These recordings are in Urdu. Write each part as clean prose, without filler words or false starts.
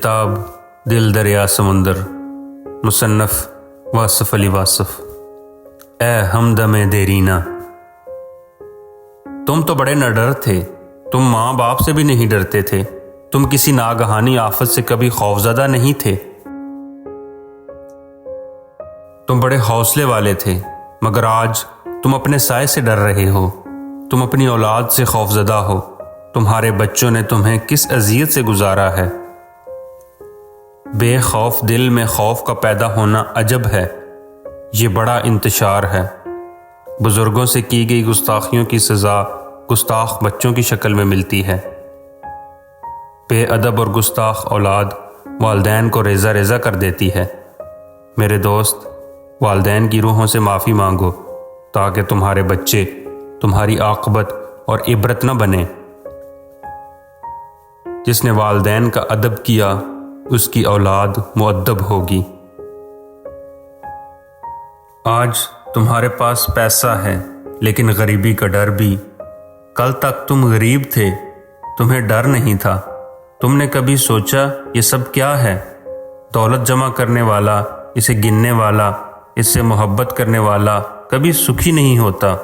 کتاب دل دریا سمندر، مصنف واصف علی واصف۔ اے ہمدم دیرینہ، تم تو بڑے نڈر تھے، تم ماں باپ سے بھی نہیں ڈرتے تھے، تم کسی ناگہانی آفت سے کبھی خوفزدہ نہیں تھے، تم بڑے حوصلے والے تھے، مگر آج تم اپنے سائے سے ڈر رہے ہو، تم اپنی اولاد سے خوفزدہ ہو، تمہارے بچوں نے تمہیں کس اذیت سے گزارا ہے۔ بے خوف دل میں خوف کا پیدا ہونا عجب ہے، یہ بڑا انتشار ہے۔ بزرگوں سے کی گئی گستاخیوں کی سزا گستاخ بچوں کی شکل میں ملتی ہے۔ بے ادب اور گستاخ اولاد والدین کو ریزہ ریزہ کر دیتی ہے۔ میرے دوست، والدین کی روحوں سے معافی مانگو تاکہ تمہارے بچے تمہاری عاقبت اور عبرت نہ بنے۔ جس نے والدین کا ادب کیا اس کی اولاد مؤدب ہوگی۔ آج تمہارے پاس پیسہ ہے لیکن غریبی کا ڈر بھی۔ کل تک تم غریب تھے، تمہیں ڈر نہیں تھا۔ تم نے کبھی سوچا یہ سب کیا ہے؟ دولت جمع کرنے والا، اسے گننے والا، اس سے محبت کرنے والا کبھی سکھی نہیں ہوتا۔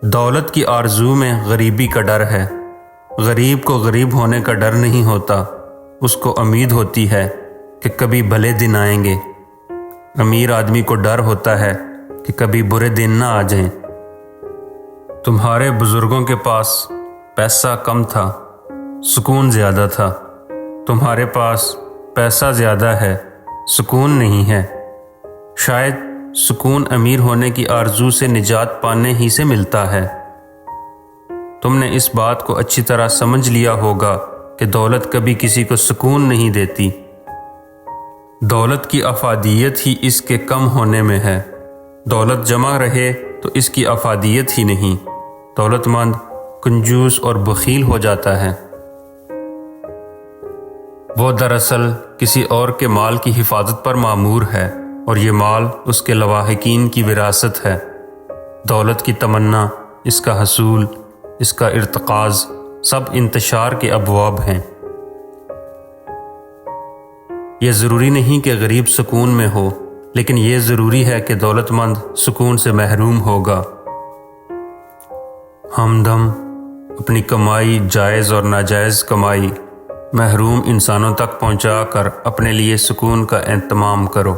دولت کی آرزو میں غریبی کا ڈر ہے۔ غریب کو غریب ہونے کا ڈر نہیں ہوتا، اس کو امید ہوتی ہے کہ کبھی بھلے دن آئیں گے۔ امیر آدمی کو ڈر ہوتا ہے کہ کبھی برے دن نہ آ جائیں۔ تمہارے بزرگوں کے پاس پیسہ کم تھا، سکون زیادہ تھا۔ تمہارے پاس پیسہ زیادہ ہے، سکون نہیں ہے۔ شاید سکون امیر ہونے کی آرزو سے نجات پانے ہی سے ملتا ہے۔ تم نے اس بات کو اچھی طرح سمجھ لیا ہوگا کہ دولت کبھی کسی کو سکون نہیں دیتی۔ دولت کی افادیت ہی اس کے کم ہونے میں ہے۔ دولت جمع رہے تو اس کی افادیت ہی نہیں۔ دولت مند کنجوس اور بخیل ہو جاتا ہے۔ وہ دراصل کسی اور کے مال کی حفاظت پر مامور ہے اور یہ مال اس کے لواحقین کی وراثت ہے۔ دولت کی تمنا، اس کا حصول، اس کا ارتکاز سب انتشار کے ابواب ہیں۔ یہ ضروری نہیں کہ غریب سکون میں ہو، لیکن یہ ضروری ہے کہ دولت مند سکون سے محروم ہوگا۔ ہمدم اپنی کمائی، جائز اور ناجائز کمائی، محروم انسانوں تک پہنچا کر اپنے لیے سکون کا اہتمام کرو۔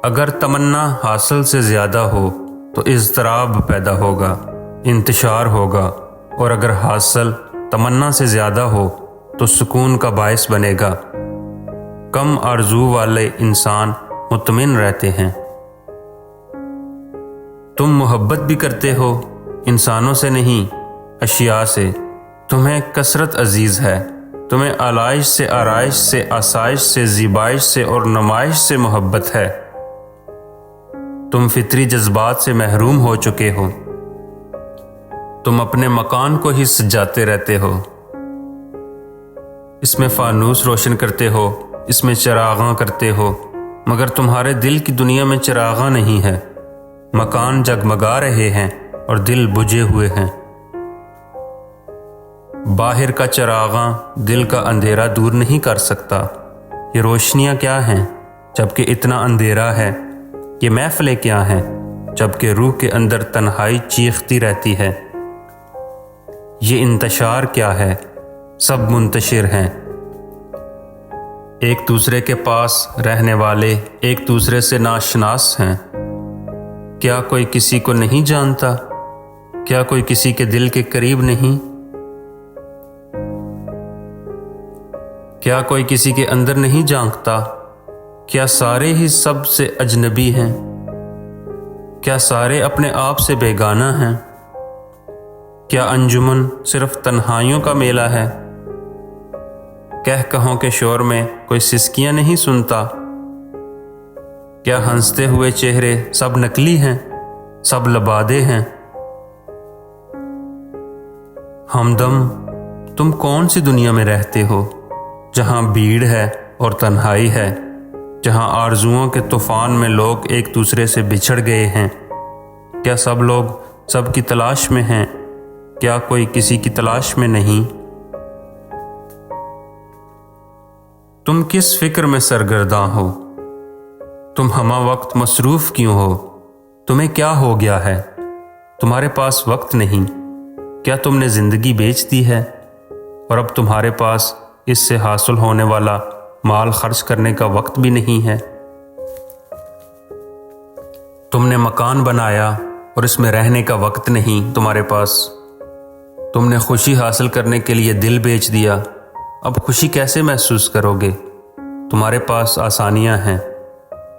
اگر تمنا حاصل سے زیادہ ہو تو اضطراب پیدا ہوگا، انتشار ہوگا، اور اگر حاصل تمنا سے زیادہ ہو تو سکون کا باعث بنے گا۔ کم آرزو والے انسان مطمئن رہتے ہیں۔ تم محبت بھی کرتے ہو، انسانوں سے نہیں، اشیاء سے۔ تمہیں کثرت عزیز ہے، تمہیں آلائش سے، آرائش سے، آسائش سے، زیبائش سے اور نمائش سے محبت ہے۔ تم فطری جذبات سے محروم ہو چکے ہو۔ تم اپنے مکان کو ہی سجاتے رہتے ہو، اس میں فانوس روشن کرتے ہو، اس میں چراغاں کرتے ہو، مگر تمہارے دل کی دنیا میں چراغاں نہیں ہے۔ مکان جگمگا رہے ہیں اور دل بجھے ہوئے ہیں۔ باہر کا چراغاں دل کا اندھیرا دور نہیں کر سکتا۔ یہ روشنیاں کیا ہیں جبکہ اتنا اندھیرا ہے؟ یہ محفلیں کیا ہیں جبکہ روح کے اندر تنہائی چیختی رہتی ہے؟ یہ انتشار کیا ہے؟ سب منتشر ہیں۔ ایک دوسرے کے پاس رہنے والے ایک دوسرے سے ناشناس ہیں۔ کیا کوئی کسی کو نہیں جانتا؟ کیا کوئی کسی کے دل کے قریب نہیں؟ کیا کوئی کسی کے اندر نہیں جھانکتا؟ کیا سارے ہی سب سے اجنبی ہیں؟ کیا سارے اپنے آپ سے بیگانہ ہیں؟ کیا انجمن صرف تنہائیوں کا میلہ ہے؟ کہوں کے شور میں کوئی سسکیاں نہیں سنتا؟ کیا ہنستے ہوئے چہرے سب نکلی ہیں، سب لبادے ہیں؟ ہمدم تم کون سی دنیا میں رہتے ہو جہاں بھیڑ ہے اور تنہائی ہے، جہاں آرزوؤں کے طوفان میں لوگ ایک دوسرے سے بچھڑ گئے ہیں؟ کیا سب لوگ سب کی تلاش میں ہیں؟ کیا کوئی کسی کی تلاش میں نہیں؟ تم کس فکر میں سرگرداں ہو؟ تم ہمہ وقت مصروف کیوں ہو؟ تمہیں کیا ہو گیا ہے؟ تمہارے پاس وقت نہیں؟ کیا تم نے زندگی بیچ دی ہے اور اب تمہارے پاس اس سے حاصل ہونے والا مال خرچ کرنے کا وقت بھی نہیں ہے؟ تم نے مکان بنایا اور اس میں رہنے کا وقت نہیں تمہارے پاس۔ تم نے خوشی حاصل کرنے کے لیے دل بیچ دیا، اب خوشی کیسے محسوس کرو گے؟ تمہارے پاس آسانیاں ہیں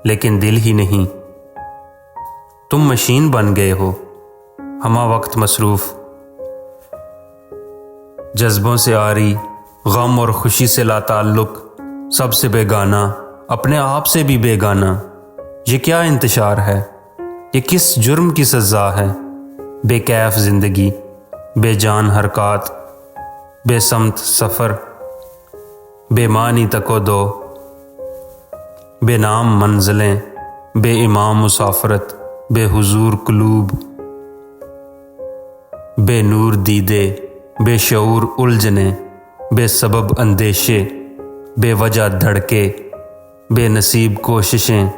لیکن دل ہی نہیں۔ تم مشین بن گئے ہو، ہمہ وقت مصروف، جذبوں سے عاری، غم اور خوشی سے لا تعلق، سب سے بیگانہ، اپنے آپ سے بھی بیگانہ۔ یہ کیا انتشار ہے؟ یہ کس جرم کی سزا ہے؟ بے کیف زندگی، بے جان حرکات، بے سمت سفر، بے معنی تک و دو، بے نام منزلیں، بے امام مسافرت، بے حضور قلوب، بے نور دیدے، بے شعور الجھنے، بے سبب اندیشے، بے وجہ دھڑکے، بے نصیب کوششیں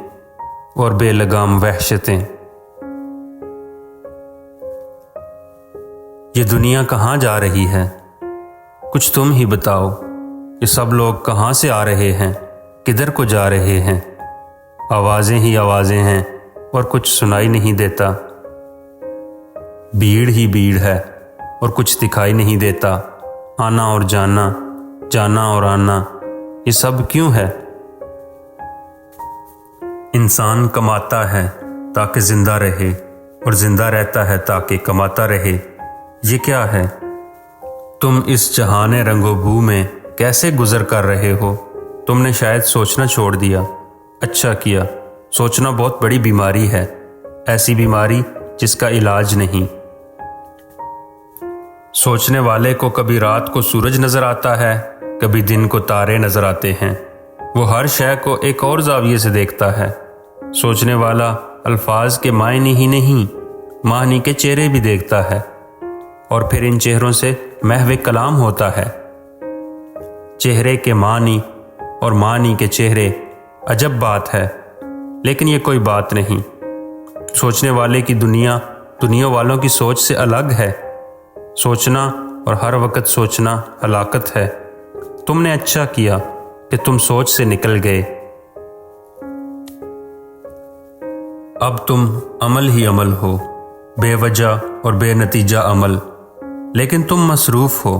اور بے لگام وحشتیں۔ یہ دنیا کہاں جا رہی ہے؟ کچھ تم ہی بتاؤ۔ یہ سب لوگ کہاں سے آ رہے ہیں؟ کدھر کو جا رہے ہیں؟ آوازیں ہی آوازیں ہیں اور کچھ سنائی نہیں دیتا۔ بھیڑ ہی بھیڑ ہے اور کچھ دکھائی نہیں دیتا۔ آنا اور جانا، جانا اور آنا، یہ سب کیوں ہے؟ انسان کماتا ہے تاکہ زندہ رہے اور زندہ رہتا ہے تاکہ کماتا رہے۔ یہ کیا ہے؟ تم اس جہان رنگ و بو میں کیسے گزر کر رہے ہو؟ تم نے شاید سوچنا چھوڑ دیا۔ اچھا کیا، سوچنا بہت بڑی بیماری ہے، ایسی بیماری جس کا علاج نہیں۔ سوچنے والے کو کبھی رات کو سورج نظر آتا ہے، کبھی دن کو تارے نظر آتے ہیں۔ وہ ہر شے کو ایک اور زاویے سے دیکھتا ہے۔ سوچنے والا الفاظ کے معنی ہی نہیں، معنی کے چہرے بھی دیکھتا ہے، اور پھر ان چہروں سے محو کلام ہوتا ہے۔ چہرے کے معنی اور معنی کے چہرے، عجب بات ہے، لیکن یہ کوئی بات نہیں۔ سوچنے والے کی دنیا دنیا والوں کی سوچ سے الگ ہے۔ سوچنا اور ہر وقت سوچنا ہلاکت ہے۔ تم نے اچھا کیا کہ تم سوچ سے نکل گئے۔ اب تم عمل ہی عمل ہو، بے وجہ اور بے نتیجہ عمل، لیکن تم مصروف ہو۔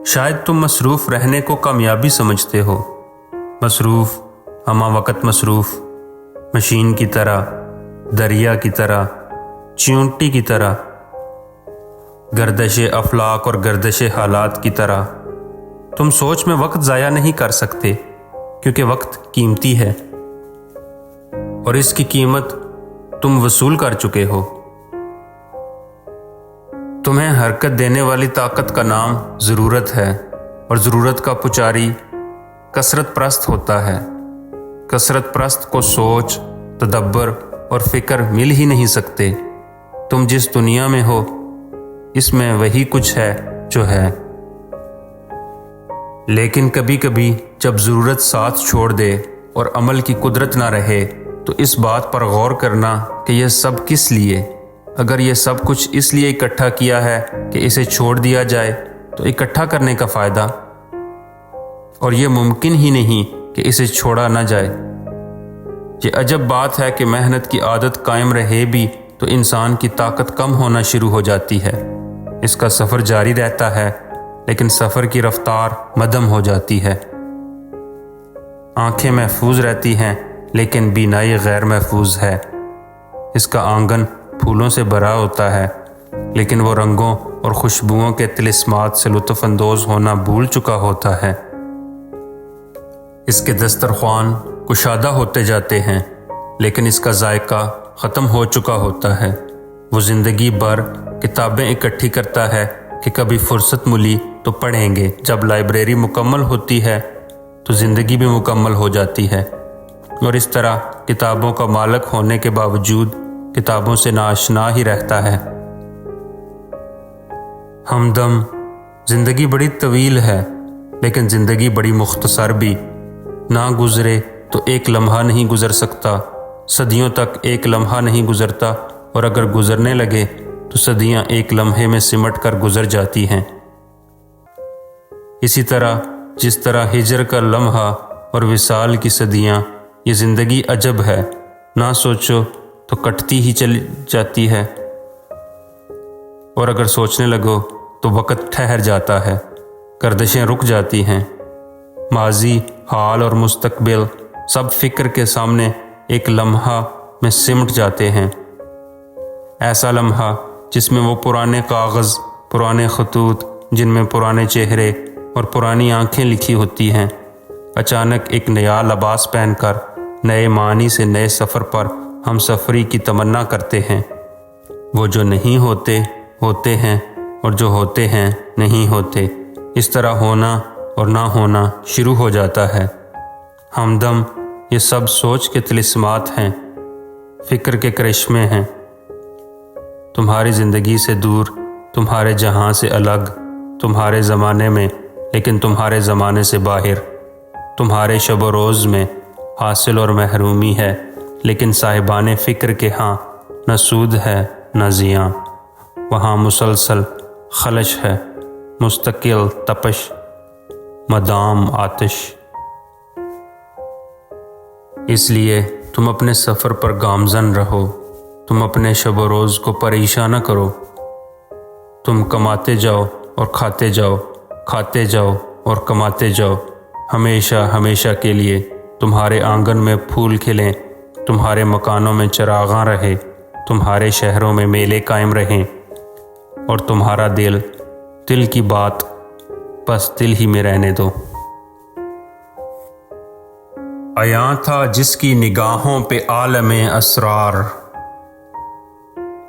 شاید تم مصروف رہنے کو کامیابی سمجھتے ہو۔ مصروف، ہمہ وقت مصروف، مشین کی طرح، دریا کی طرح، چیونٹی کی طرح، گردش افلاک اور گردش حالات کی طرح۔ تم سوچ میں وقت ضائع نہیں کر سکتے کیونکہ وقت قیمتی ہے اور اس کی قیمت تم وصول کر چکے ہو۔ تمہیں حرکت دینے والی طاقت کا نام ضرورت ہے، اور ضرورت کا پجاری کثرت پرست ہوتا ہے۔ کثرت پرست کو سوچ، تدبر اور فکر مل ہی نہیں سکتے۔ تم جس دنیا میں ہو اس میں وہی کچھ ہے جو ہے، لیکن کبھی کبھی جب ضرورت ساتھ چھوڑ دے اور عمل کی قدرت نہ رہے تو اس بات پر غور کرنا کہ یہ سب کس لیے؟ اگر یہ سب کچھ اس لیے اکٹھا کیا ہے کہ اسے چھوڑ دیا جائے تو اکٹھا کرنے کا فائدہ؟ اور یہ ممکن ہی نہیں کہ اسے چھوڑا نہ جائے۔ یہ عجب بات ہے کہ محنت کی عادت قائم رہے بھی تو انسان کی طاقت کم ہونا شروع ہو جاتی ہے۔ اس کا سفر جاری رہتا ہے لیکن سفر کی رفتار مدھم ہو جاتی ہے۔ آنکھیں محفوظ رہتی ہیں لیکن بینائی غیر محفوظ ہے۔ اس کا آنگن پھولوں سے بھرا ہوتا ہے لیکن وہ رنگوں اور خوشبوؤں کے طلسمات سے لطف اندوز ہونا بھول چکا ہوتا ہے۔ اس کے دسترخوان کشادہ ہوتے جاتے ہیں لیکن اس کا ذائقہ ختم ہو چکا ہوتا ہے۔ وہ زندگی بھر کتابیں اکٹھی کرتا ہے کہ کبھی فرصت ملی تو پڑھیں گے۔ جب لائبریری مکمل ہوتی ہے تو زندگی بھی مکمل ہو جاتی ہے، اور اس طرح کتابوں کا مالک ہونے کے باوجود کتابوں سے ناآشنا ہی رہتا ہے۔ ہمدم زندگی بڑی طویل ہے لیکن زندگی بڑی مختصر بھی، نہ گزرے تو ایک لمحہ نہیں گزر سکتا، صدیوں تک ایک لمحہ نہیں گزرتا، اور اگر گزرنے لگے تو صدیاں ایک لمحے میں سمٹ کر گزر جاتی ہیں۔ اسی طرح جس طرح ہجر کا لمحہ اور وصال کی صدیاں، یہ زندگی عجب ہے، نہ سوچو تو کٹتی ہی چلی جاتی ہے، اور اگر سوچنے لگو تو وقت ٹھہر جاتا ہے، گردشیں رک جاتی ہیں، ماضی، حال اور مستقبل سب فکر کے سامنے ایک لمحہ میں سمٹ جاتے ہیں۔ ایسا لمحہ جس میں وہ پرانے کاغذ، پرانے خطوط جن میں پرانے چہرے اور پرانی آنکھیں لکھی ہوتی ہیں، اچانک ایک نیا لباس پہن کر نئے معنی سے نئے سفر پر ہم سفری کی تمنا کرتے ہیں۔ وہ جو نہیں ہوتے ہوتے ہیں، اور جو ہوتے ہیں نہیں ہوتے، اس طرح ہونا اور نہ ہونا شروع ہو جاتا ہے۔ ہمدم یہ سب سوچ کے طلسمات ہیں، فکر کے کرشمے ہیں، تمہاری زندگی سے دور، تمہارے جہاں سے الگ، تمہارے زمانے میں لیکن تمہارے زمانے سے باہر، تمہارے شب و روز میں حاصل اور محرومی ہے لیکن صاحبان فکر کے ہاں نہ سود ہے نہ زیاں، وہاں مسلسل خلش ہے، مستقل تپش، مدام آتش۔ اس لیے تم اپنے سفر پر گامزن رہو، تم اپنے شب و روز کو پریشان نہ کرو، تم کماتے جاؤ اور کھاتے جاؤ، کھاتے جاؤ اور کماتے جاؤ، ہمیشہ ہمیشہ کے لیے تمہارے آنگن میں پھول کھلیں، تمہارے مکانوں میں چراغاں رہے، تمہارے شہروں میں میلے قائم رہیں، اور تمہارا دل کی بات بس دل ہی میں رہنے دو۔ عیاں تھا جس کی نگاہوں پہ عالم اسرار،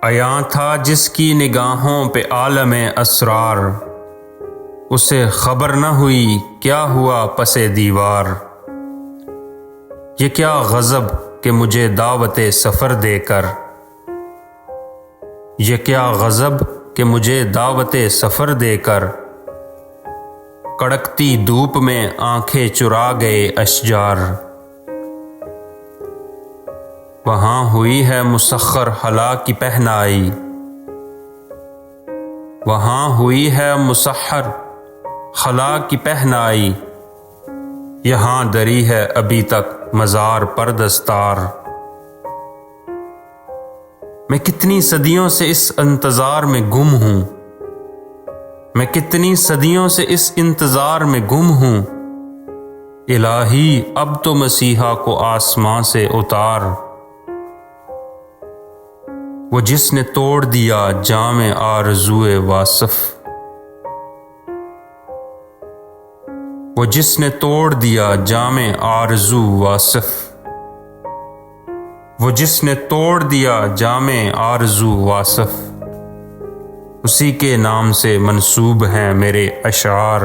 عیاں تھا جس کی نگاہوں پہ عالم اسرار، اسے خبر نہ ہوئی کیا ہوا پس دیوار، یہ کیا غضب کہ مجھے دعوت سفر دے کر، یہ کیا غضب کہ مجھے دعوت سفر دے کر، کڑکتی دھوپ میں آنکھیں چرا گئے اشجار، وہاں ہوئی ہے مسخر حلا کی پہنائی، وہاں ہوئی ہے مسخر خلا کی پہنائی، یہاں دری ہے ابھی تک مزار پر دستار، میں کتنی صدیوں سے اس انتظار میں گم ہوں، میں کتنی صدیوں سے اس انتظار میں گم ہوں، الہی اب تو مسیحا کو آسمان سے اتار، وہ جس نے توڑ دیا جام آرزوئے واصف، وہ جس نے توڑ دیا جام آرزو واصف، وہ جس نے توڑ دیا جام آرزو واصف، اسی کے نام سے منسوب ہیں میرے اشعار،